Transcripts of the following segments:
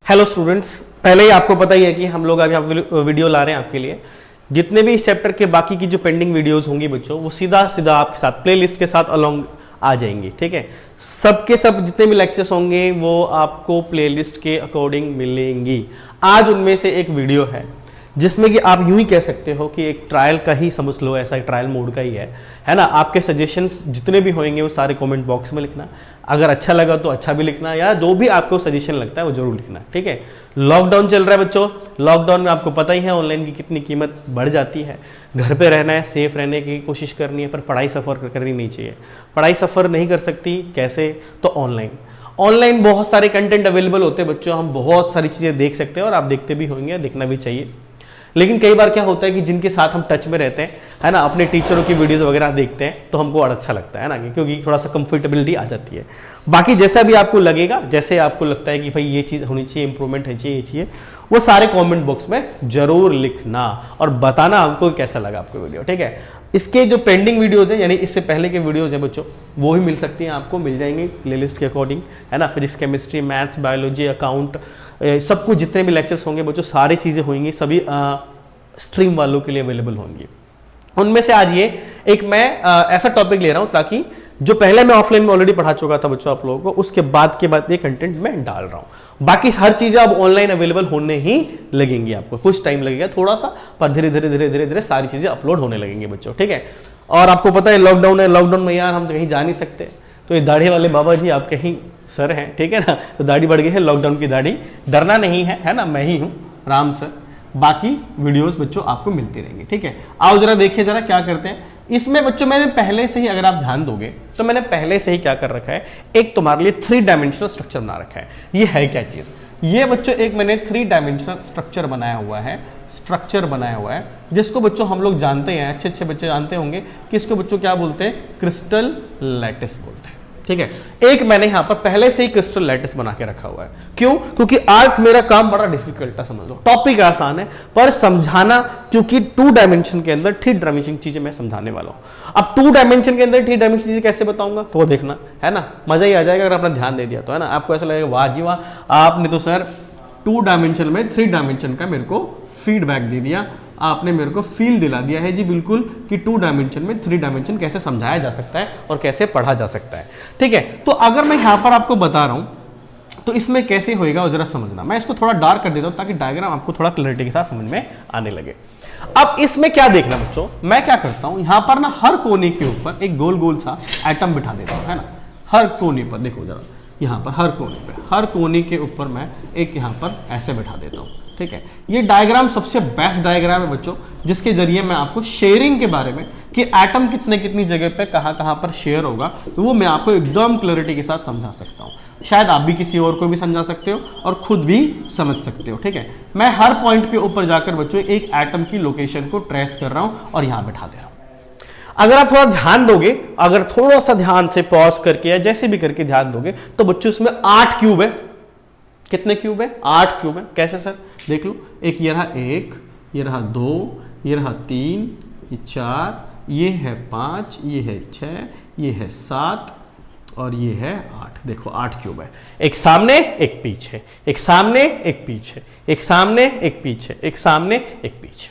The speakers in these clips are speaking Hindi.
हेलो स्टूडेंट्स, पहले ही आपको पता ही है कि हम लोग अभी वीडियो ला रहे हैं आपके लिए। जितने भी इस चैप्टर के बाकी की जो पेंडिंग वीडियोस होंगी बच्चों, वो सीधा सीधा आपके साथ प्लेलिस्ट के साथ अलोंग आ जाएंगी। ठीक है, सबके सब जितने भी लेक्चर्स होंगे वो आपको प्लेलिस्ट के अकॉर्डिंग मिलेंगी। आज उनमें से एक वीडियो है जिसमें कि आप यूं ही कह सकते हो कि एक ट्रायल का ही समझ लो, ऐसा ट्रायल मोड का ही है ना। आपके सजेशंस जितने भी होंगे वो सारे कमेंट बॉक्स में लिखना। अगर अच्छा लगा तो अच्छा भी लिखना, या जो भी आपको सजेशन लगता है वो जरूर लिखना। ठीक है, लॉकडाउन चल रहा है बच्चों। लॉकडाउन में आपको पता ही है ऑनलाइन की कितनी कीमत बढ़ जाती है। घर पे रहना है, सेफ रहने की कोशिश करनी है, पर पढ़ाई सफ़र करनी नहीं चाहिए। पढ़ाई सफ़र नहीं कर सकती कैसे? तो ऑनलाइन बहुत सारे कंटेंट अवेलेबल होते हैं बच्चों। हम बहुत सारी चीज़ें देख सकते हैं और आप देखते भी होंगे, देखना भी चाहिए। लेकिन कई बार क्या होता है कि जिनके साथ हम टच में रहते हैं, है ना, अपने टीचरों की वीडियोस वगैरह देखते हैं तो हमको और अच्छा लगता है ना, क्योंकि थोड़ा सा कंफर्टेबिलिटी आ जाती है। बाकी जैसा भी आपको लगेगा, जैसे आपको लगता है कि भाई ये चीज़ होनी चाहिए, इंप्रूवमेंट है चाहिए, ये चाहिए, वो सारे कमेंट बॉक्स में जरूर लिखना और बताना हमको कैसा लगा आपको वीडियो। ठीक है, इसके जो पेंडिंग वीडियोज हैं, यानी इससे पहले के वीडियोज हैं बच्चों, वो भी मिल सकती हैं, आपको मिल जाएंगे प्लेलिस्ट के अकॉर्डिंग, है ना। Physics, chemistry, maths, biology, account, सब कुछ जितने भी लेक्चर्स होंगे बच्चों, सारी चीज़ें होंगी, सभी स्ट्रीम वालों के लिए अवेलेबल होंगी। उनमें से आज ये एक मैं ऐसा टॉपिक ले रहा हूं ताकि जो पहले मैं ऑफलाइन में ऑलरेडी पढ़ा चुका था बच्चों आप लोगों को, उसके बाद ये कंटेंट मैं डाल रहा हूं। बाकी हर चीजें अब ऑनलाइन अवेलेबल होने ही लगेंगी। आपको कुछ टाइम लगेगा थोड़ा सा, पर धीरे धीरे सारी चीजें अपलोड होने लगेंगी बच्चों। ठीक है, और आपको पता है लॉकडाउन है, लॉकडाउन में यार हम तो कहीं जा नहीं सकते, तो ये दाढ़ी वाले बाबा जी आपके ही सर हैं, ठीक है ना, तो दाढ़ी बढ़ गई है, लॉकडाउन की दाढ़ी, डरना नहीं है ना, मैं ही हूं राम सर। बाकी वीडियोस बच्चों आपको मिलती रहेंगी। ठीक है, आओ जरा देखिए जरा क्या करते हैं इसमें बच्चों। मैंने पहले से ही, अगर आप ध्यान दोगे तो मैंने पहले से ही क्या कर रखा है, एक तुम्हारे लिए 3 डायमेंशनल स्ट्रक्चर बना रखा है। ये है क्या चीज? ये बच्चों एक मैंने 3 डायमेंशनल स्ट्रक्चर बनाया हुआ है, जिसको बच्चों हम लोग जानते हैं, अच्छे बच्चे जानते होंगे कि इसको बच्चों क्या बोलते हैं, क्रिस्टल लैटिस बोलते हैं। ठीक है, एक मैंने यहां पर पहले से ही क्रिस्टल लैटिस बना के रखा हुआ है। क्यों? क्योंकि आज मेरा काम बड़ा डिफिकल्ट है, समझ लो। टॉपिक आसान है पर समझाना, क्योंकि 2 डायमेंशन के अंदर 3 डायमेंशन चीजें मैं समझाने वाला हूं। अब 2 डायमेंशन के अंदर 3 डायमेंशन चीजें कैसे बताऊंगा तो वो देखना, है ना, मजा ही आ जाएगा अगर आपने ध्यान दे दिया तो, है ना। आपको ऐसा लगेगा वाह जी वाह, आपने तो सर 2 डायमेंशन में 3 डायमेंशन का मेरे को फीडबैक दे दिया, आपने मेरे को फील दिला दिया है जी बिल्कुल कि 2 डायमेंशन में 3 डायमेंशन कैसे समझाया जा सकता है और कैसे पढ़ा जा सकता है। ठीक है, तो अगर मैं यहां पर आपको बता रहा हूं तो इसमें कैसे होएगा वो जरा समझना। मैं इसको थोड़ा डार्क कर देता हूं ताकि डायग्राम आपको थोड़ा क्लैरिटी के साथ समझ में आने लगे। अब इसमें क्या देखना बच्चों, मैं क्या करता हूं, यहां पर ना हर कोने के ऊपर एक गोल गोल सा एटम बिठा देता हूं, है ना। हर कोने पर देखो जरा, यहां पर हर कोने के ऊपर मैं एक यहां पर ऐसे बिठा देता हूं। ठीक है, ये डायग्राम सबसे बेस्ट डायग्राम है बच्चों, जिसके जरिए मैं आपको शेयरिंग के बारे में, कि एटम कितनी जगह पे कहां पर शेयर होगा, तो वो मैं आपको एकदम क्लैरिटी के साथ समझा सकता हूं। शायद आप भी किसी और को भी समझा सकते हो और खुद भी समझ सकते हो। ठीक है, मैं हर पॉइंट के ऊपर जाकर बच्चों एक एटम की लोकेशन को ट्रेस कर रहा हूं और यहां बैठा दे रहा हूं। अगर आप थोड़ा ध्यान दोगे, अगर थोड़ा सा ध्यान से पॉज करके या जैसे भी करके ध्यान दोगे, तो बच्चों इसमें 8 क्यूब है। कितने क्यूब है? 8 क्यूब है। कैसे सर? देख लो, एक ये रहा 1, ये रहा 2, ये रहा 3, ये 4, ये है 5, ये है 6, ये है 7 और ये है 8। देखो 8 क्यूब है। एक सामने एक पीछे, एक सामने एक पीछे, एक सामने एक पीछे, एक सामने एक पीछे।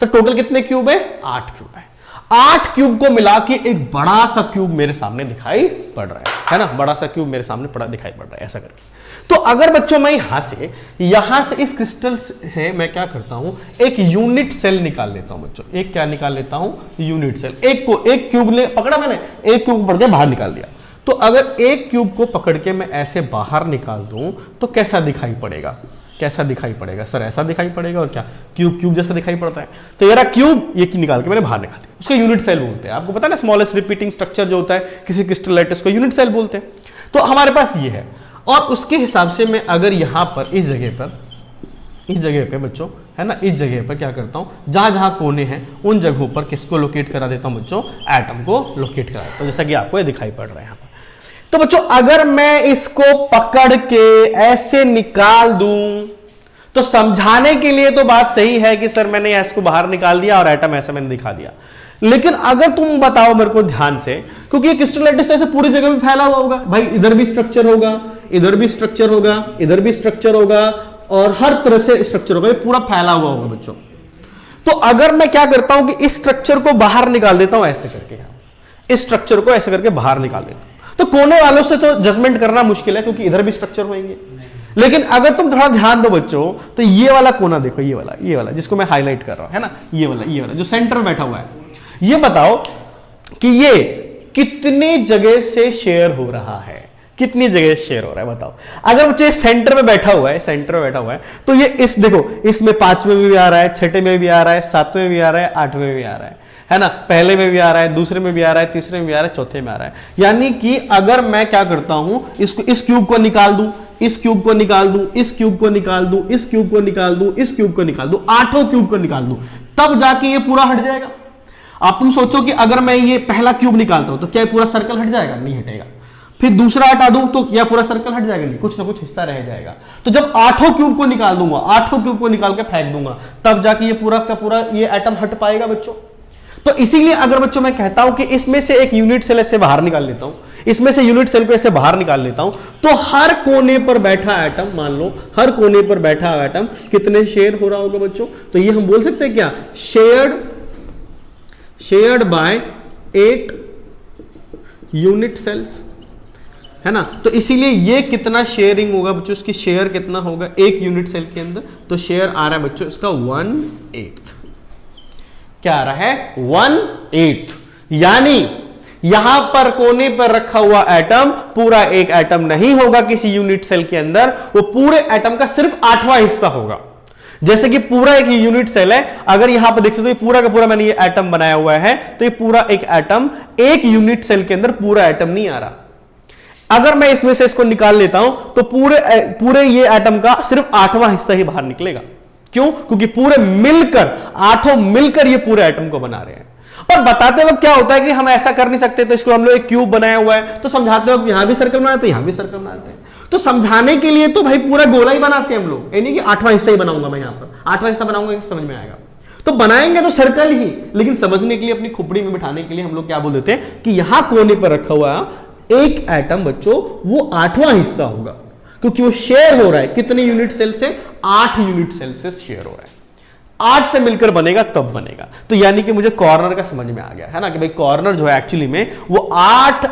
तो टोटल कितने क्यूब है? 8 क्यूब है। 8 क्यूब को मिला के एक बड़ा सा क्यूब मेरे सामने दिखाई पड़ रहा है ना, बड़ा सा क्यूब मेरे सामने दिखाई पड़ रहा है ऐसा करके। तो अगर बच्चों मैं यहां से इस क्रिस्टल है, मैं क्या करता हूं, एक यूनिट सेल निकाल लेता हूं बच्चों। एक क्या निकाल लेता हूं? Unit cell. एक क्यूब ले पकड़ा मैंने, एक क्यूब पकड़ के बाहर निकाल दिया। तो अगर एक क्यूब को पकड़ के मैं ऐसे बाहर निकाल दूं तो कैसा दिखाई पड़ेगा? कैसा दिखाई पड़ेगा सर? ऐसा दिखाई पड़ेगा। और क्या? क्यूब जैसा दिखाई पड़ता है। तो ये रहा क्यूब, ये निकाल के मैंने बाहर निकाल दिया, उसको यूनिट सेल बोलते हैं। आपको पता है ना, स्मॉलेस्ट रिपीटिंग स्ट्रक्चर जो होता है किसी क्रिस्टल लैटिस को यूनिट सेल बोलते हैं। तो हमारे पास ये है, और उसके हिसाब से मैं अगर यहां पर इस जगह पे बच्चों, है ना, इस जगह पर क्या करता हूं, जहां जहां कोने हैं उन जगहों पर किसको लोकेट करा देता हूं बच्चों? एटम को लोकेट करा देता हूं, जैसा कि आपको ये दिखाई पड़ रहा है यहां पर। तो बच्चों अगर मैं इसको पकड़ के ऐसे निकाल दूं तो समझाने के लिए तो बात सही है कि सर मैंने इसको बाहर निकाल दिया और एटम ऐसा मैंने दिखा दिया। लेकिन अगर तुम बताओ मेरे को ध्यान से, क्योंकि ये क्रिस्टल लैटिस ऐसे पूरी जगह में फैला हुआ होगा भाई, इधर भी स्ट्रक्चर होगा, इधर भी स्ट्रक्चर होगा, इधर भी स्ट्रक्चर होगा, और हर तरह से स्ट्रक्चर होगा, ये पूरा फैला हुआ होगा बच्चों। तो अगर मैं क्या करता हूं कि इस स्ट्रक्चर को बाहर निकाल देता हूं ऐसे करके, इस स्ट्रक्चर को ऐसे करके बाहर निकाल देता हूं, तो कोने वालों से तो जजमेंट करना मुश्किल है क्योंकि इधर भी स्ट्रक्चर होंगे। लेकिन अगर तुम थोड़ा ध्यान दो बच्चों, तो ये वाला कोना देखो, ये वाला जिसको मैं हाईलाइट कर रहा हूं, है ना, ये वाला जो सेंटर में बैठा हुआ है, ये बताओ कि ये कितनी जगह से शेयर हो रहा है, कितनी जगह शेयर हो रहा है बताओ। अगर बच्चे सेंटर में बैठा हुआ है, सेंटर में बैठा हुआ है, तो ये इस देखो, इसमें 5वें में भी आ रहा है, 6ठे में भी आ रहा है, 7वें में भी आ रहा है, 8वें में भी आ रहा है ना, पहले में भी आ रहा है, दूसरे में भी आ रहा है, तीसरे में भी आ रहा है, चौथे में आ रहा है। यानी कि अगर मैं क्या करता हूं, इसको, इस क्यूब को निकाल दूं, इस क्यूब को निकाल दूं, इस क्यूब को निकाल दूं, इस क्यूब को निकाल दूं, इस क्यूब को निकाल दूं, 8 क्यूब को निकाल दूं, तब जाके ये पूरा हट जाएगा। आप तुम सोचो कि अगर मैं ये पहला क्यूब निकालता हूं तो क्या पूरा सर्कल हट जाएगा? नहीं हटेगा। फिर दूसरा हटा दूं तो क्या पूरा सर्कल हट जाएगा? नहीं, कुछ ना कुछ हिस्सा रह जाएगा। तो जब 8 क्यूब को निकाल दूंगा, 8 क्यूब को निकाल के फेंक दूंगा, तब जाके ये पूरा का पूरा ये एटम हट पाएगा बच्चों। तो इसीलिए अगर बच्चों मैं कहता हूं कि इसमें से एक यूनिट सेल ऐसे बाहर निकाल लेता हूं, इसमें से यूनिट सेल को ऐसे बाहर निकाल लेता हूं, तो हर कोने पर बैठा एटम, मान लो हर कोने पर बैठा एटम कितने शेयर हो रहा होगा बच्चों? तो ये हम बोल सकते हैं क्या? शेयर्ड बाय 8 यूनिट सेल्स, है ना। तो इसीलिए ये कितना शेयरिंग होगा बच्चों, इसकी शेयर कितना होगा एक यूनिट सेल के अंदर? तो शेयर आ रहा है बच्चों इसका 1/8। क्या आ रहा है? 1/8। यानी यहां पर कोने पर रखा हुआ एटम पूरा एक एटम नहीं होगा किसी यूनिट सेल के अंदर, वो पूरे एटम का सिर्फ 8वां हिस्सा होगा। जैसे कि पूरा एक यूनिट सेल है, अगर यहां पर देख सकते हो, ये पूरा का पूरा मैंने ये एटम बनाया हुआ है, तो ये पूरा एक एटम एक यूनिट सेल के अंदर पूरा एटम नहीं आ रहा। अगर मैं इसमें से इसको निकाल लेता हूं तो पूरे ये एटम का सिर्फ 8वां हिस्सा ही बाहर निकलेगा। क्यों? क्योंकि पूरे मिलकर, 8 मिलकर ये पूरे एटम को बना रहे हैं। और बताते वक्त क्या होता है कि हम ऐसा कर नहीं सकते, तो इसको हम लोग एक क्यूब बनाया हुआ है, तो समझाते वक्त यहां भी सर्कल बनाते हैं, यहां भी सर्कल बनाते हैं। तो समझाने के लिए तो भाई पूरा गोला ही बनाते हैं हम लोग, यानी कि 8वां हिस्सा ही बनाऊंगा मैं, यहां पर 8वां हिस्सा बनाऊंगा, समझ में आएगा। तो बनाएंगे तो सर्कल ही, लेकिन समझने के लिए, अपनी खोपड़ी में बिठाने के लिए हम लोग क्या बोल देते हैं कि यहां कोने पर रखा हुआ एक एटम बच्चों वो 8वां हिस्सा होगा, क्योंकि वो शेयर हो रहा है कितने यूनिट सेल से? 8 यूनिट सेल से शेयर हो रहा है। 8 से मिलकर बनेगा तब बनेगा। तो यानी कि मुझे कॉर्नर का समझ में आ गया है ना, कि भाई कॉर्नर जो है एक्चुअली में वो 8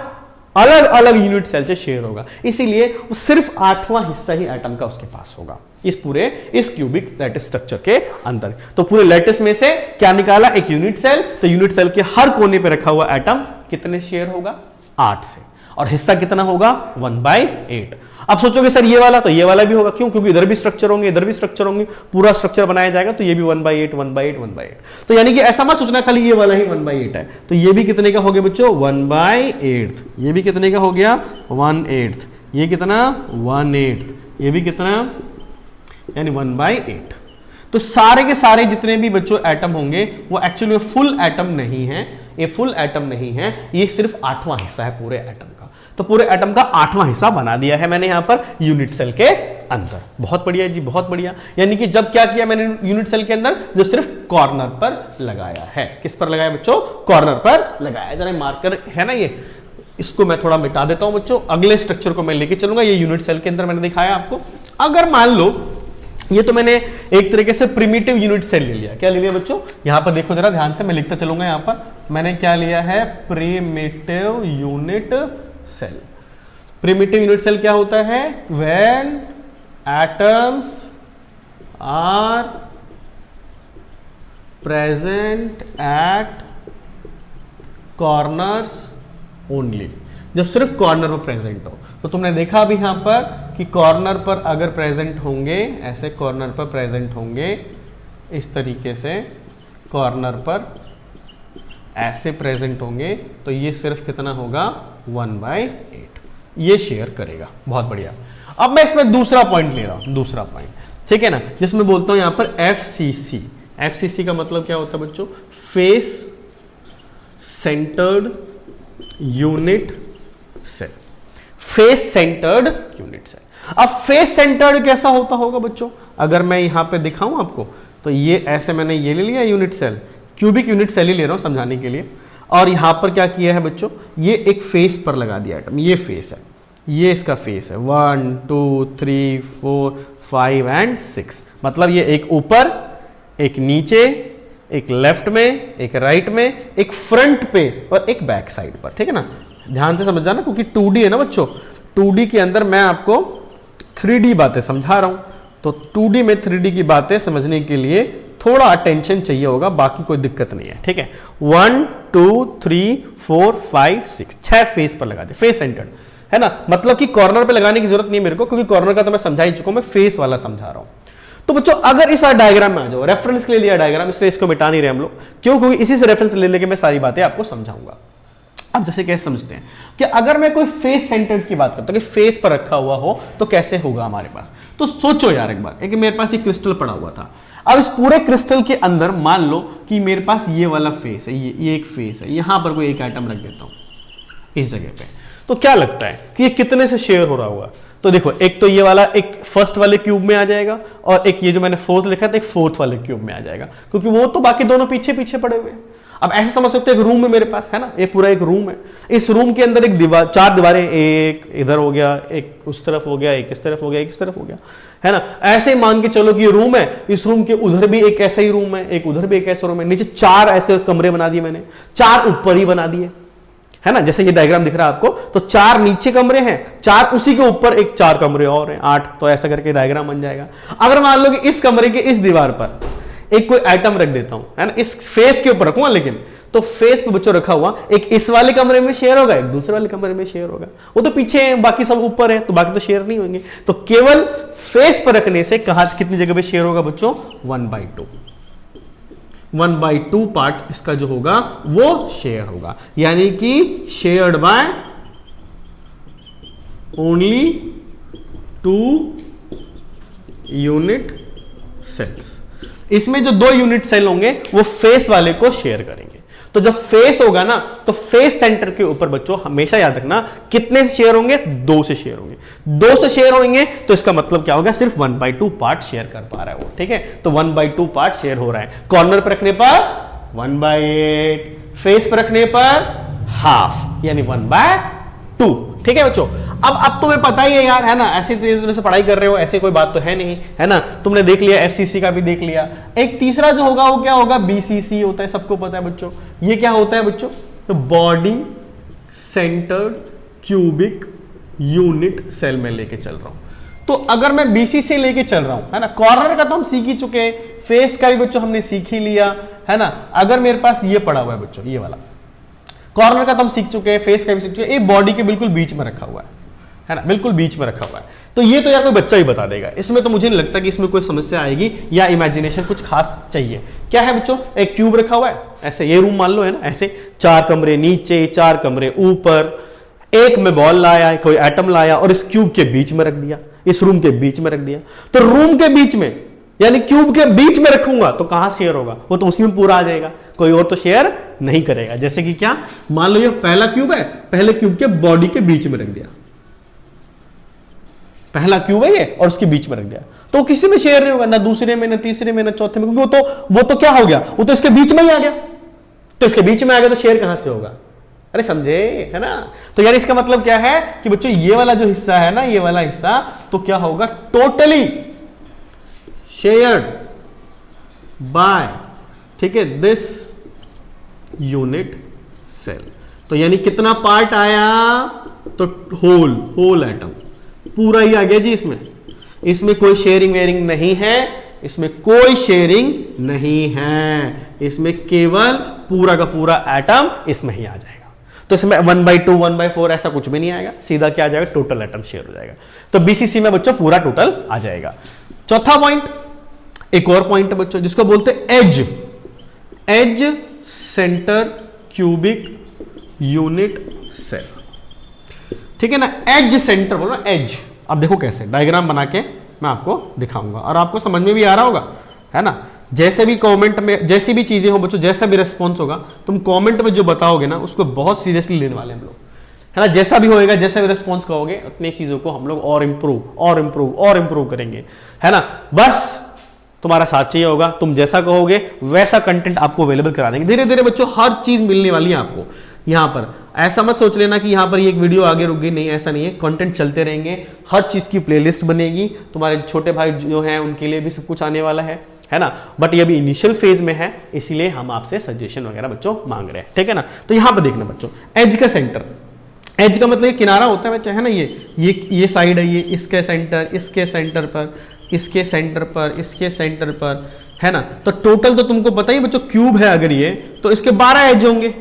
अलग अलग यूनिट सेल से शेयर होगा, इसीलिए वो सिर्फ 8वां हिस्सा ही एटम का उसके पास होगा इस क्यूबिक लैटिस स्ट्रक्चर के अंदर। तो पूरे लैटिस में से क्या निकाला? एक यूनिट सेल। तो यूनिट सेल के हर कोने पे रखा हुआ एटम कितने शेयर होगा? 8 से। और हिस्सा कितना होगा? 1/8। अब सोचोगे सर ये वाला, तो ये वाला भी होगा। क्यों? क्योंकि इधर भी स्ट्रक्चर होंगे, इधर भी स्ट्रक्चर होंगे, पूरा स्ट्रक्चर बनाया जाएगा, तो ये भी 1/8 1/8 1/8। तो यानी कि ऐसा मत सोचना खाली ये वाला ही 1/8 है। तो ये भी कितने का हो गया बच्चों? 1/8। ये भी कितने का हो गया? 1/8। ये कितना? 1/8। ये भी कितना? यानी 1/8। तो सारे के सारे जितने भी बच्चों एटम होंगे वो एक्चुअली फुल एटम नहीं है, ये फुल एटम नहीं है, ये सिर्फ 8वां हिस्सा है पूरे एटम का। तो पूरे एटम का 8वां हिस्सा बना दिया है मैंने यहां पर यूनिट सेल के अंदर। बहुत बढ़िया जी, बहुत बढ़िया। यानी कि जब क्या किया मैंने यूनिट सेल के अंदर? जो सिर्फ कॉर्नर पर लगाया है। किस पर लगाया बच्चों? कॉर्नर पर लगाया। जरा मार्कर है ना ये, इसको मैं थोड़ा मिटा देता हूं बच्चों, अगले स्ट्रक्चर को मैं लेके चलूंगा। ये यूनिट सेल के अंदर मैंने दिखाया आपको। अगर मान लो ये तो मैंने एक तरीके से प्रिमिटिव यूनिट सेल ले लिया। क्या ले लिया बच्चों? यहां पर देखो जरा ध्यान से, मैं लिखता चलूंगा। यहां पर मैंने क्या लिया है? Primitive unit cell. Primitive unit cell क्या होता है? When atoms are present at corners only, जब सिर्फ कॉर्नर पर प्रेजेंट हो। तो तुमने देखा अभी यहां पर कि कॉर्नर पर अगर प्रेजेंट होंगे, ऐसे कॉर्नर पर प्रेजेंट होंगे, इस तरीके से कॉर्नर पर ऐसे प्रेजेंट होंगे, तो ये सिर्फ कितना होगा? 1/8 ये शेयर करेगा। बहुत बढ़िया। अब मैं इसमें दूसरा पॉइंट ले रहा हूं, दूसरा पॉइंट, ठीक है ना, जिसमें बोलता हूं यहां पर FCC। FCC का मतलब क्या होता है बच्चों? Face centred unit cell. Face centred unit cell. अब फेस सेंटर्ड कैसा होता होगा बच्चों? अगर मैं यहां पे दिखाऊं आपको, तो ये ऐसे मैंने ये ले लिया unit cell, cubic unit cell ही ले रहा हूं समझाने के लिए। और यहां पर क्या किया है बच्चों, ये एक फेस पर लगा दिया एटम, ये फेस है, ये इसका फेस है 1 2 3 4 5 एंड 6। मतलब ये एक ऊपर, एक नीचे, एक लेफ्ट में, एक राइट में, एक फ्रंट पे और एक बैक साइड पर। ठीक है ना, ध्यान से समझ जाना क्योंकि 2D है ना बच्चों, 2D के अंदर मैं आपको 3D बातें समझा रहा हूं, तो 2D में 3D की बातें समझने के लिए थोड़ा अटेंशन चाहिए होगा, बाकी कोई दिक्कत नहीं है। ठीक है, 1 2 3 4 5 6, 6 फेस पर लगा दे, फेस सेंटर्ड है ना। मतलब कि कॉर्नर पे लगाने की जरूरत नहीं है मेरे को, क्योंकि कॉर्नर का तो मैं समझा ही चुका हूं, मैं फेस वाला समझा रहा हूं। तो बच्चों अगर इस डायग्राम में आ जाओ, रेफरेंस के लिए लिया डायग्राम, इसलिए इसको मिटा नहीं रहे हम लोग, क्यों, क्योंकि इसी से रेफरेंस ले लेके मैं सारी बातें आपको समझाऊंगा। अब जैसे कैसे समझते हैं कि अगर मैं कोई फेस सेंटर्ड की बात करता हूं कि फेस पर रखा हुआ हो तो कैसे होगा हमारे पास। तो सोचो यार एक बार, कि मेरे पास ये क्रिस्टल पड़ा हुआ था, अब इस पूरे क्रिस्टल के अंदर मान लो कि मेरे पास ये वाला फेस है, ये एक फेस है, यहां पर कोई एक एटम रख देता हूं इस जगह पे, तो क्या लगता है कि ये कितने से शेयर हो रहा होगा। तो देखो, एक तो ये वाला एक फर्स्ट वाले क्यूब में आ जाएगा, और एक ये जो मैंने फोर्थ लिखा था एक फोर्थ वाले क्यूब में आ जाएगा, क्योंकि वो तो बाकी दोनों पीछे पीछे पड़े हुए हैं। अब ऐसे समझ सकते हो एक रूम में मेरे पास है ना, ये पूरा एक रूम है, इस रूम के अंदर एक दीवार, 4 दीवारें, एक इधर हो गया, एक उस तरफ हो गया, एक इस तरफ हो गया, एक इस तरफ हो गया, है ना। ऐसे मान के चलो कि ये रूम है, इस रूम के उधर भी एक ऐसा ही रूम है, एक उधर भी एक ऐसा रूम है, नीचे 4 ऐसे कमरे बना दिए मैंने, 4 ऊपर ही बना दिए, है ना। जैसे ये डायग्राम दिख रहा है आपको, तो 4 नीचे कमरे हैं, 4 उसी के ऊपर एक 4 कमरे और हैं, 8, तो ऐसा करके डायग्राम बन जाएगा। अगर मान लो कि इस कमरे के इस दीवार पर एक कोई एटम रख देता हूं, है ना, इस फेस के ऊपर रखूंगा, लेकिन तो फेस पे बच्चों रखा हुआ एक इस वाले कमरे में शेयर होगा, एक दूसरे वाले कमरे में शेयर होगा, वो तो पीछे है, बाकी सब ऊपर है, तो बाकी तो शेयर नहीं होंगे। तो केवल फेस पर रखने से कहां कितनी जगह पे शेयर होगा बच्चों, 1/2, 1/2 पार्ट इसका जो होगा वो शेयर होगा, यानी कि shared by only 2 unit cells. इसमें जो 2 यूनिट सेल होंगे वो फेस वाले को शेयर करेंगे। तो जब फेस होगा ना, तो फेस सेंटर के ऊपर बच्चों हमेशा याद रखना कितने से शेयर होंगे, 2 से शेयर होंगे। 2 से शेयर होंगे तो इसका मतलब क्या होगा, सिर्फ 1/2 पार्ट शेयर कर पा रहा है वो। ठीक है, तो 1/2 पार्ट शेयर हो रहा है। कॉर्नर पर रखने पर 1/8, फेस पर रखने पर हाफ, यानी 1/2। ठीक है बच्चों, अब तुम्हें पता ही है यार, है ना, ऐसे तरह से पढ़ाई कर रहे हो, ऐसे कोई बात तो है नहीं, है ना। तुमने देख लिया, एफसीसी का भी देख लिया। एक तीसरा जो होगा वो क्या होगा, बीसीसी होता है, सबको पता है बच्चों। ये क्या होता है बच्चों, तो body centred cubic unit cell में लेके चल रहा हूं। तो अगर मैं बीसीसी लेके चल रहा हूं, है ना, कॉर्नर का तो हम सीख ही चुके, फेस का भी बच्चों हमने सीख ही लिया, है ना। अगर मेरे पास ये पड़ा हुआ है बच्चों, ये वाला कॉर्नर का तो हम सीख चुके हैं, फेस का भी सीख चुके हैं, ये बॉडी के बिल्कुल बीच में रखा हुआ है ना, बिल्कुल बीच में रखा हुआ है। तो ये तो यार कोई बच्चा ही बता देगा, इसमें तो मुझे नहीं लगता कि इसमें कोई समस्या आएगी या इमेजिनेशन कुछ खास चाहिए। क्या है बच्चों, एक क्यूब रखा हुआ है, ऐसे ये रूम मान लो, है ना, ऐसे 4 कमरे नीचे, 4 कमरे ऊपर, एक में बॉल लाया, कोई एटम लाया और इस क्यूब के बीच में रख दिया, इस रूम के बीच में रख दिया। तो रूम के बीच में, यानी क्यूब के बीच में रखूंगा तो कहां शेयर होगा, वो तो उसी में पूरा आ जाएगा, कोई और तो शेयर नहीं करेगा। जैसे कि क्या, मान लो ये पहला क्यूब है, पहले क्यूब के बॉडी के बीच में रख दिया, पहला क्यूब है ये और उसके बीच में रख दिया, तो किसी में शेयर नहीं होगा, ना दूसरे में, ना तीसरे में, ना चौथे में, क्योंकि वो तो क्या हो गया, वो तो इसके बीच में ही आ गया। तो इसके बीच में आ गया तो शेयर कहां से होगा, अरे समझे, है ना। तो यार इसका मतलब क्या है कि बच्चों ये वाला जो हिस्सा है ना, ये वाला हिस्सा तो क्या होगा, टोटली शेयर्ड बाय, ठीक है, दिस यूनिट सेल। तो यानी कितना पार्ट आया, तो होल एटम पूरा ही आ गया जी। इसमें कोई शेयरिंग वेयरिंग नहीं है, इसमें कोई शेयरिंग नहीं है, इसमें केवल पूरा का पूरा एटम इसमें ही आ जाएगा। तो इसमें 1/2 1/4 ऐसा कुछ भी नहीं आएगा, सीधा क्या आ जाएगा, टोटल एटम शेयर हो जाएगा। तो बीसीसी में बच्चों पूरा टोटल आ जाएगा। चौथा पॉइंट, एक और पॉइंट है बच्चों जिसको बोलते हैं edge centre cubic unit cell. ठीक है ना, एज सेंटर बोलो, एज। अब देखो कैसे डायग्राम बना के मैं आपको दिखाऊंगा और आपको समझ में भी आ रहा होगा, है ना। जैसे भी कमेंट में जैसी भी चीजें हो बच्चों, जैसा भी रेस्पॉन्स होगा, तुम कमेंट में जो बताओगे ना उसको बहुत सीरियसली लेने वाले हम लोग, है ना। जैसा भी होएगा, जैसा भी रेस्पॉन्स कहोगे, उतनी चीजों को हम लोग और इंप्रूव करेंगे, है ना। बस तुम्हारा साथ चाहिए होगा, तुम जैसा कहोगे वैसा कंटेंट आपको अवेलेबल करा देंगे। धीरे धीरे बच्चों हर चीज मिलने वाली है आपको यहाँ पर। ऐसा मत सोच लेना कि यहाँ पर ये एक वीडियो आगे रुक गई, नहीं ऐसा नहीं है, कंटेंट चलते रहेंगे, हर चीज की प्लेलिस्ट बनेगी, तुम्हारे छोटे भाई जो हैं उनके लिए भी सब कुछ आने वाला है ना। बट ये अभी इनिशियल फेज में है, इसीलिए हम आपसे सजेशन वगैरह बच्चों मांग रहे हैं, ठीक है ना। तो यहाँ पर देखना बच्चों, एज का सेंटर, एज का मतलब ये किनारा होता है बच्चा, है ना, ये साइड है, ये इसके सेंटर, इसके सेंटर पर, इसके सेंटर पर, इसके सेंटर पर, है ना। तो टोटल तो तुमको पता ही बच्चों, क्यूब है अगर ये, तो इसके 12 एज होंगे,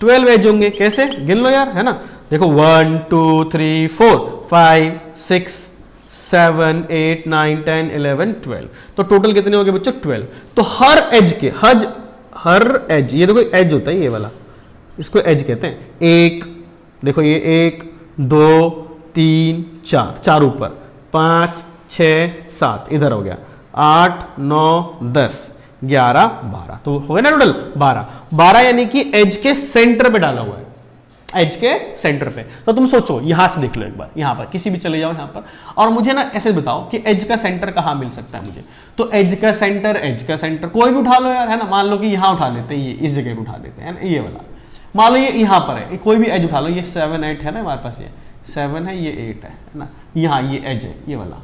12 एज होंगे। कैसे गिन लो यार, है ना। देखो 1 2 3 4 5 6 7 8 9 10 11 12, तो टोटल कितने हो गए बच्चों 12। तो हर एज के हर एज, ये देखो एज होता है ये वाला, इसको एज कहते हैं। एक देखो ये 1 2 3 4, 4 ऊपर, 5 6 7 इधर हो गया, 8 9 10 11 12, तो हो गया ना टोटल 12 यानी कि एज के सेंटर पे डाला हुआ है, एज के सेंटर पे। तो तुम सोचो यहां से देख लो एक बार, यहां पर किसी भी चले जाओ यहां पर, और मुझे ना ऐसे बताओ कि एज का सेंटर कहां मिल सकता है मुझे। तो एज का सेंटर कोई भी उठा लो यार, है ना। मान लो कि यहां उठा लेते हैं, ये इस जगह पे उठा लेते हैं, ये वाला मान लो ये यहां पर है, कोई भी एज उठा लो, ये 7 8 है ना हमारे पास, ये 7 है, ये 8 है ना, यहां ये एज है ये वाला।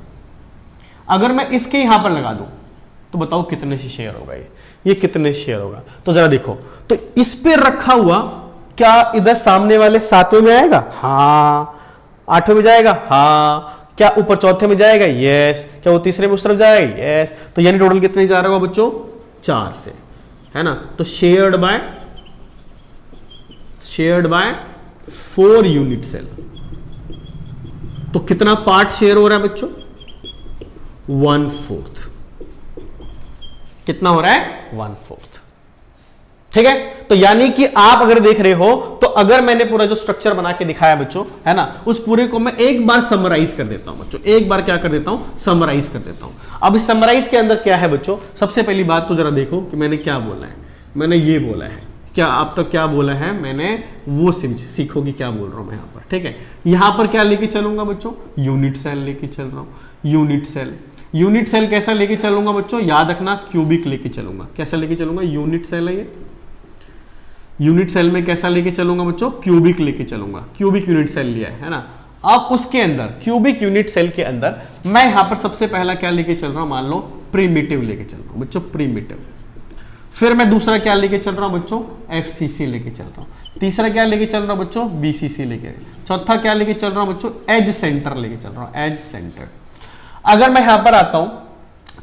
अगर मैं इसके यहां पर लगा दूं तो बताओ कितने से शेयर होगा, ये कितने शेयर होगा। तो जरा देखो, तो इस पे रखा हुआ क्या इधर सामने वाले 7वें में आएगा? हाँ। 8वें में जाएगा? हाँ। क्या ऊपर 4थे में जाएगा? यस। क्या वो तीसरे में उस तरफ जाएगा? यस। तो यानी टोटल कितने जा रहा होगा बच्चों? 4 से, है ना। तो शेयर्ड बाय 4 यूनिट सेल। तो कितना पार्ट शेयर हो रहा है बच्चों? 1/4। कितना हो रहा है? 1/4। ठीक है। तो यानी कि आप अगर देख रहे हो, तो अगर मैंने पूरा जो स्ट्रक्चर बना के दिखाया बच्चों, है ना, उस पूरे को मैं एक बार समराइज कर देता हूं बच्चों, एक बार क्या कर देता हूं? समराइज कर देता हूं। अब इस समराइज के अंदर क्या है बच्चों? सबसे पहली बात तो जरा देखो कि मैंने क्या बोला है। मैंने ये बोला है, क्या आप तक क्या बोला है मैंने, वो सीखो कि क्या बोल रहा हूं मैं यहां पर। ठीक है। यहां पर क्या लेके चलूंगा बच्चों? यूनिट सेल लेके चल रहा हूं। यूनिट सेल कैसा लेके चलूंगा बच्चों? याद रखना, क्यूबिक लेके चलूंगा। कैसा लेके चलूंगा? यूनिट सेल है ये, यूनिट सेल में कैसा लेके चलूंगा बच्चों? क्यूबिक लेके चलूंगा। क्यूबिक यूनिट सेल लिया है ना। अब उसके अंदर क्यूबिक यूनिट सेल के अंदर मैं यहां पर सबसे पहला क्या लेके चल रहा हूं? मान लो प्रिमिटिव लेके चल रहा हूं बच्चों, प्रिमिटिव। फिर मैं दूसरा क्या लेके चल रहा हूं बच्चों? एफसीसी लेके चल रहा हूं। तीसरा क्या लेके चल रहा हूं बच्चों? बीसीसी लेके। चौथा क्या लेके चल रहा हूं बच्चों? एज सेंटर लेके चल रहा हूं, एज सेंटर। अगर मैं यहां पर आता हूं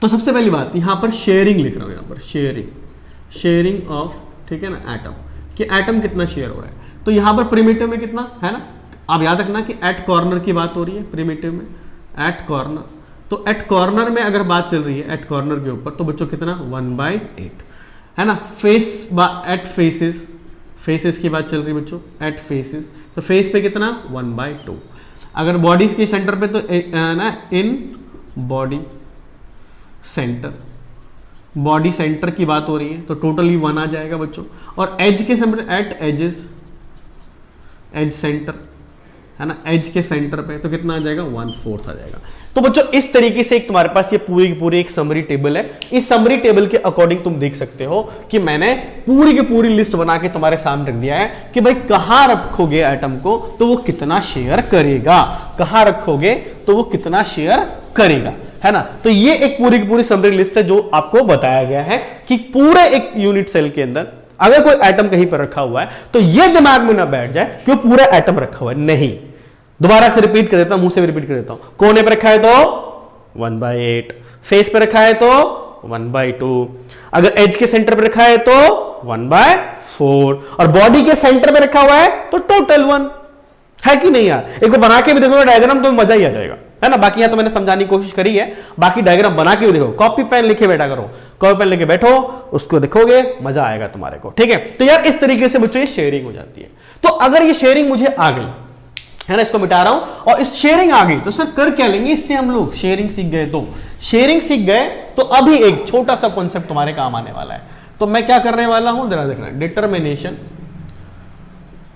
तो सबसे पहली बात यहां पर शेयरिंग लिख रहा हूं, यहां पर शेयरिंग ऑफ, ठीक है ना, एटम, कि एटम कितना शेयर हो रहा है। तो यहां पर प्रिमिटिव में कितना है ना, आप याद रखना कि एट कॉर्नर की बात हो रही है प्रिमिटिव में, एट कॉर्नर। तो एट कॉर्नर में अगर बात चल रही है, एट कॉर्नर के ऊपर, तो बच्चों कितना? 1/8, है ना। फेस एट फेसेस की बात चल रही है बच्चों, एट फेसेस, तो फेस पे कितना? 1/2। अगर बॉडी के सेंटर पे तो ना, इन बॉडी सेंटर की बात हो रही है, तो टोटली 1 आ जाएगा बच्चों। और एज के centre, at edges, edge centre, है ना, एज के सेंटर पे तो कितना आ जाएगा? 1/4 आ जाएगा। तो बच्चों इस तरीके से एक तुम्हारे पास ये पूरी की पूरी एक समरी टेबल है। इस समरी टेबल के अकॉर्डिंग तुम देख सकते हो कि मैंने पूरी की पूरी लिस्ट बना के तुम्हारे सामने रख दिया है कि भाई कहां रखोगे एटम को तो वो कितना शेयर करेगा, कहां रखोगे तो वो कितना शेयर करेगा, है ना। तो ये एक पूरी की पूरी समरी लिस्ट है जो आपको बताया गया है कि पूरे एक यूनिट सेल के अंदर अगर कोई एटम कहीं पर रखा हुआ है तो ये दिमाग में ना बैठ जाए कि वो पूरा एटम रखा हुआ है। नहीं, दोबारा से रिपीट कर देता हूं, मुंह से भी रिपीट कर देता हूं। कोने पे रखा है तो 1/8, फेस पे रखा है तो 1/2, अगर एज के सेंटर पे रखा है तो 1/4, और बॉडी के सेंटर पे रखा हुआ है तो टोटल 1 है कि नहीं यार। एक बार बना के भी देखो डायग्राम तो मजा ही आ जाएगा, है ना। बाकी यहां तो मैंने समझाने की कोशिश करी है, बाकी डायग्राम बना के भी देखो, कॉपी पेन लेके बैठा करो, कॉपी पेन लेके बैठो, उसको देखोगे मजा आएगा तुम्हारे को। ठीक है। तो यार इस तरीके से बच्चों ये शेयरिंग हो जाती है। तो अगर ये शेयरिंग मुझे आ गई, है ना, इसको मिटा रहा हूं, और इस शेयरिंग आ गई तो सर कर क्या लेंगे इससे हम लोग? शेयरिंग सीख गए तो अभी एक छोटा सा कॉन्सेप्ट तुम्हारे काम आने वाला है। तो मैं क्या करने वाला हूं जरा देखना,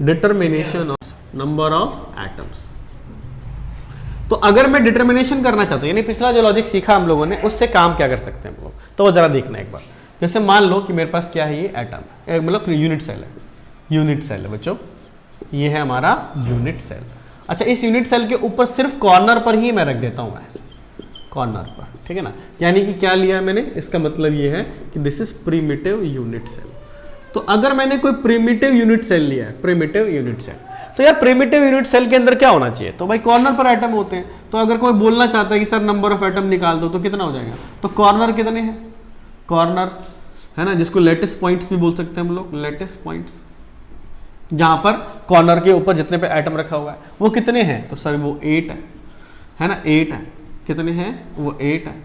determination of number of atoms. तो अगर मैं डिटर्मिनेशन करना चाहता हूं, यानी पिछला जो लॉजिक सीखा हम लोगों ने उससे काम क्या कर सकते हैं हम लोग, तो वो जरा देखना एक बार। जैसे मान लो कि मेरे पास क्या है, ये एटम, मतलब यूनिट सेल है, यूनिट सेल है बच्चों, ये है हमारा यूनिट सेल। अच्छा, इस यूनिट सेल के ऊपर सिर्फ कॉर्नर पर ही मैं रख देता हूं ऐसे, कॉर्नर पर, ठीक है ना। यानी कि क्या लिया मैंने, इसका मतलब ये है कि this is primitive unit cell. तो अगर मैंने कोई प्रिमिटिव यूनिट सेल लिया है, प्रिमिटिव यूनिट सेल, तो यार प्रिमिटिव यूनिट सेल के अंदर क्या होना चाहिए, तो भाई कॉर्नर पर एटम होते हैं। तो अगर कोई बोलना चाहता है कि सर नंबर ऑफ एटम निकाल दो, तो कितना हो जाएगा, तो कॉर्नर कितने हैं, कॉर्नर है ना, जिसको लेटिस पॉइंट्स भी बोल सकते हैं हम लोग, लेटिस पॉइंट्स, जहां पर कॉर्नर के ऊपर जितने पे एटम रखा हुआ है वो कितने हैं, तो सर वो 8 है ना, 8 है, कितने हैं, वो 8 है।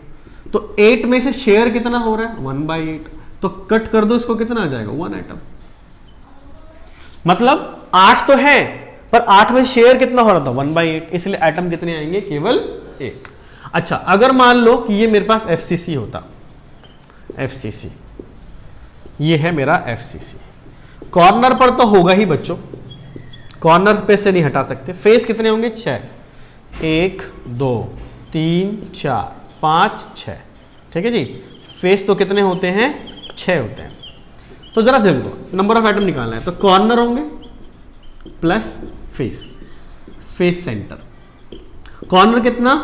तो 8 में से शेयर कितना हो रहा है, 1/8, तो कट कर दो इसको, कितना आ जाएगा, 1 एटम। मतलब 8 तो है, पर 8 में शेयर कितना हो रहा था, 1/8, इसलिए एटम कितने आएंगे, केवल 1। अच्छा, अगर मान लो कि ये मेरे पास FCC होता, FCC, ये है मेरा FCC, कॉर्नर पर तो होगा ही बच्चों, कॉर्नर पे से नहीं हटा सकते। फेस कितने होंगे, 6, 1 2 3 4 5 6, ठीक है जी। फेस तो कितने होते हैं, 6 होते हैं। तो जरा देखो, नंबर ऑफ एटम निकालना है, तो कॉर्नर होंगे plus face, face centre, corner कितना,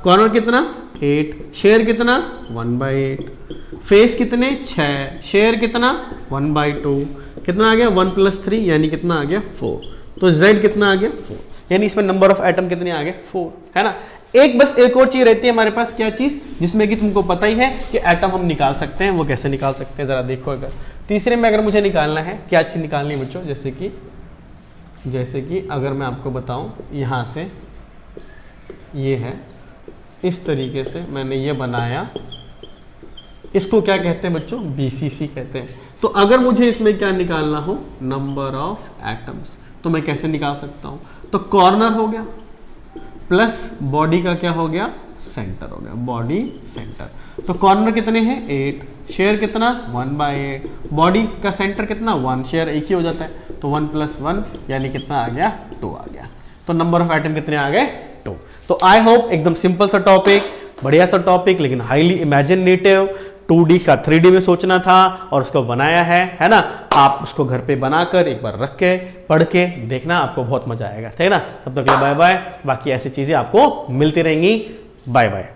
कॉर्नर कितना 8, शेयर कितना 1/8, फेस कितने 6, शेयर कितना 1/2, कितना आ गया 1 + 3, यानी कितना आ गया 4। तो Z कितना आ गया 4, यानी इसमें नंबर ऑफ एटम कितने आ गए, 4, है ना। बस एक और चीज रहती है हमारे पास, क्या चीज, जिसमें कि तुमको पता ही है कि एटम हम निकाल सकते हैं। वो कैसे निकाल सकते हैं, जरा देखो। अगर तीसरे में अगर मुझे निकालना है, क्या चीज निकालनी है बच्चों, जैसे कि अगर मैं आपको बताऊं, यहां से ये है, इस तरीके से मैंने ये बनाया, इसको क्या कहते हैं बच्चों, BCC कहते हैं। तो अगर मुझे इसमें क्या निकालना हो, नंबर ऑफ एटम्स, तो मैं कैसे निकाल सकता हूं, तो कॉर्नर हो गया प्लस बॉडी का क्या हो गया, सेंटर हो गया, बॉडी सेंटर। तो कॉर्नर कितने हैं 8, शेयर कितना 1/8, बॉडी का सेंटर कितना 1, शेयर एक ही हो जाता है, तो 1 + 1 यानी कितना आ गया, 2 आ गया। तो नंबर ऑफ एटम कितने आ गए, 2। तो आई होप एकदम सिंपल सा टॉपिक, बढ़िया सा टॉपिक, लेकिन हाईली इमेजिनेटिव, 2D का 3D में सोचना था और उसको बनाया है ना। आप उसको घर पे बनाकर एक बार रख के पढ़ के देखना, आपको बहुत मजा आएगा, ठीक है ना। तब तक के लिए बाय बाय, बाकी ऐसी चीजें आपको मिलती रहेंगी, बाय बाय।